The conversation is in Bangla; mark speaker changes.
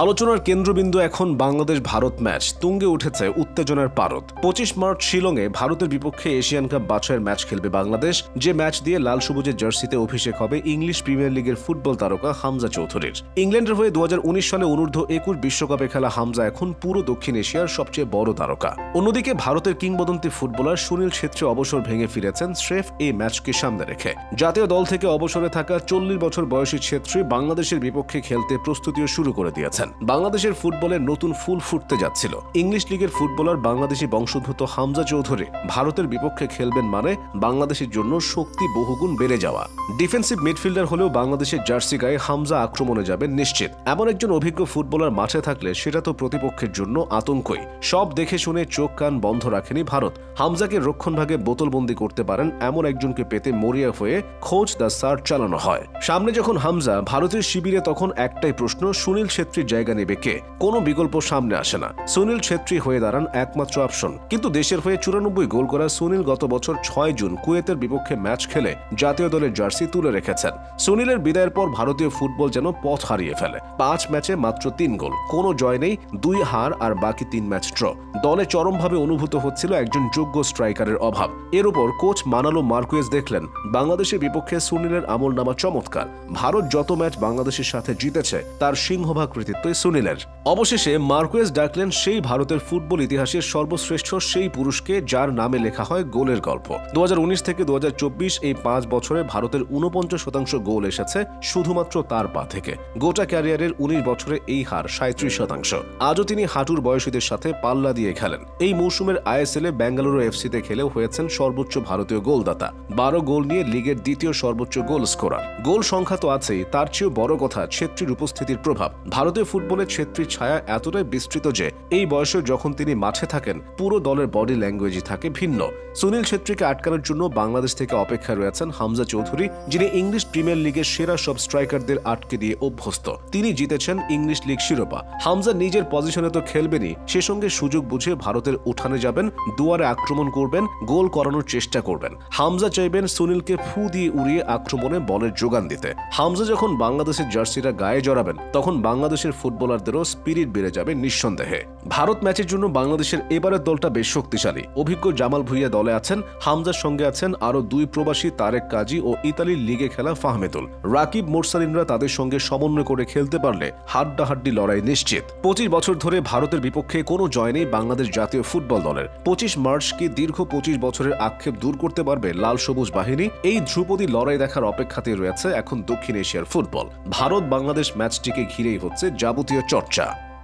Speaker 1: আলোচনার কেন্দ্রবিন্দু এখন বাংলাদেশ ভারত ম্যাচ। তুঙ্গে উঠেছে উত্তেজনার পারদ। 25 মার্চ শিলংয়ে ভারতের বিপক্ষে এশিয়ান কাপ বাছাইয়ের ম্যাচ খেলবে বাংলাদেশ, যে ম্যাচ দিয়ে লাল সবুজের জার্সিতে অভিষেক হবে ইংলিশ প্রিমিয়ার লিগের ফুটবল তারকা হামজা চৌধুরীর। ইংল্যান্ডের হয়ে 2019 সালে অনূর্ধ্ব-21 বিশ্বকাপে খেলা হামজা এখন পুরো দক্ষিণ এশিয়ার সবচেয়ে বড় তারকা। অন্যদিকে ভারতের কিংবদন্তি ফুটবলার সুনীল ছেত্রী অবসর ভেঙে ফিরেছেন স্রেফ এই ম্যাচকে সামনে রেখে। জাতীয় দল থেকে অবসরে থাকা 40 বছর বয়সী ছেত্রী বাংলাদেশের বিপক্ষে খেলতে প্রস্তুতিও শুরু করে দিয়েছেন। বাংলাদেশের ফুটবলে নতুন ফুল ফুটতে যাচ্ছিল। ইংলিশ লিগের ফুটবলার বাংলাদেশি বংশোদ্ভূত হামজা চৌধুরী ভারতের বিপক্ষে খেলবেন মানে বাংলাদেশের জন্য শক্তি বহুগুণ বেড়ে যাওয়া। ডিফেন্সিভ মিডফিল্ডার হলেও বাংলাদেশের জার্সি গায়ে হামজা আক্রমণে যাবেন নিশ্চিত। এমন একজন অভিজ্ঞ ফুটবলার মাঠে থাকলে সেটা তো প্রতিপক্ষের জন্য আতঙ্কই। সব দেখে শুনে চোখ কান বন্ধ রাখেনি ভারত। হামজাকে রক্ষণভাগে বোতলবন্দি করতে পারেন এমন একজনকে পেতে মরিয়া হয়ে খোঁজ দ্য সার্চ চালানো হয়। সামনে যখন হামজা, ভারতের শিবিরে তখন একটাই প্রশ্ন, সুনীল ছেত্রীর জায়গা নেবে কে? কোনো বিকল্প সামনে আসে না। সুনীল ছেত্রী হয়ে দাঁড়ান একমাত্র অপশন। কিন্তু দেশের হয়ে 94 গোল করা সুনীল গত বছর 6 জুন কুয়েতের বিপক্ষে ম্যাচ খেলে জাতীয় দলের জার্সি তুলে রেখেছেন। সুনীলের বিদায়ের পর ভারতীয় ফুটবল যেন পথ হারিয়ে ফেলে। 5 ম্যাচে মাত্র 3 গোল, কোনো জয় নেই, 2 হার আর বাকি 3 ম্যাচ ড্র। দলে চরমভাবে অনুভূত হচ্ছিল একজন যোগ্য স্ট্রাইকারের অভাব। এর উপর কোচ মানালো মার্কুয়েজ দেখলেন বাংলাদেশের বিপক্ষে সুনীলের আমলনামা চমৎকার। ভারত যত ম্যাচ বাংলাদেশের সাথে জিতেছে তার সিংহভাগ কৃতিত্বই সুনীলের। অবশেষে মার্কুয়েজ ডাকলেন সেই ভারতের ফুটবল ইতিহাসের সর্বশ্রেষ্ঠ সেই পুরুষকে যার নামে লেখা হয় গোলের গল্প। 2019 থেকে 2024 এই 5 বছরে ভারতের 49% গোল এসেছে শুধুমাত্র তার পা থেকে। গোটা ক্যারিয়ারের 19 বছরে এই হার 37%। আজও তিনি হাঁটুর বয়সীদের সাথে পাল্লা দিয়ে খেলেন। এই মৌসুমের আইএসএল-এ বেঙ্গালুরু এফসিতে খেলেও হয়েছেন সর্বোচ্চ ভারতীয় গোলদাতা। 12 গোল নিয়ে লিগের দ্বিতীয় সর্বোচ্চ গোল স্কোরার। গোল সংখ্যা তো আছেই, তার চেয়েও বড় কথা ছেত্রীর উপস্থিতির প্রভাব। ভারতীয় ফুটবলে ছেত্রীর ছায়া এতটাই বিস্তৃত যে এই বয়সে যখন তিনি মাঠে থাকেন পুরো দলের বডি ল্যাঙ্গুয়েজই থাকে ভিন্ন। সুনীল ছেত্রীকে আটকানোর জন্য বাংলাদেশ থেকে অপেক্ষায় রয়েছেন হামজা চৌধুরী, যিনি ইংলিশ প্রিমিয়ার লিগের সেরা সব স্ট্রাইকারদের আটকে দিয়ে অভ্যস্ত। তিনি জিতেছেন ইংলিশ লিগ শিরোপা। হামজা নিজের পজিশনে তো খেলবেনই, সে সঙ্গে সুযোগ বুঝে ভারতের উঠানে যাবেন, দুয়ারে আক্রমণ করবেন, গোল করানোর চেষ্টা করবেন। হামজা চাইবেন সুনীলকে ফু দিয়ে উড়িয়ে আক্রমণে বলের যোগান দিতে। হামজা যখন বাংলাদেশের জার্সিরা গায়ে জড়াবেন তখন বাংলাদেশের ফুটবলারদেরও স্পিরিট বেড়ে যাবে নিঃসন্দেহে। ভারত ম্যাচের জন্য বাংলাদেশের এবারের দলটা বেশ শক্তিশালী। অভিজ্ঞ জামাল ভুঁইয়া দলে আছেন, হামজার সঙ্গে আছেন আরও 2 প্রবাসী তারেক কাজী ও ইতালির লিগে খেলা ফাহমেদুল। রাকিব মোরসালিনরা তাদের সঙ্গে সমন্বয় করে খেলতে পারলে হাড্ডাহাড্ডি লড়াই নিশ্চিত। 25 বছর ধরে ভারতের বিপক্ষে কোনো জয় নেই বাংলাদেশ জাতীয় ফুটবল দলের। 25 মার্চ কি দীর্ঘ 25 বছরের আক্ষেপ দূর করতে পারবে লাল সবুজ বাহিনী? এই ধ্রুপদী লড়াই দেখার অপেক্ষাতে রয়েছে এখন দক্ষিণ এশিয়ার ফুটবল। ভারত বাংলাদেশ ম্যাচটিকে ঘিরেই হচ্ছে যাবতীয় চর্চা।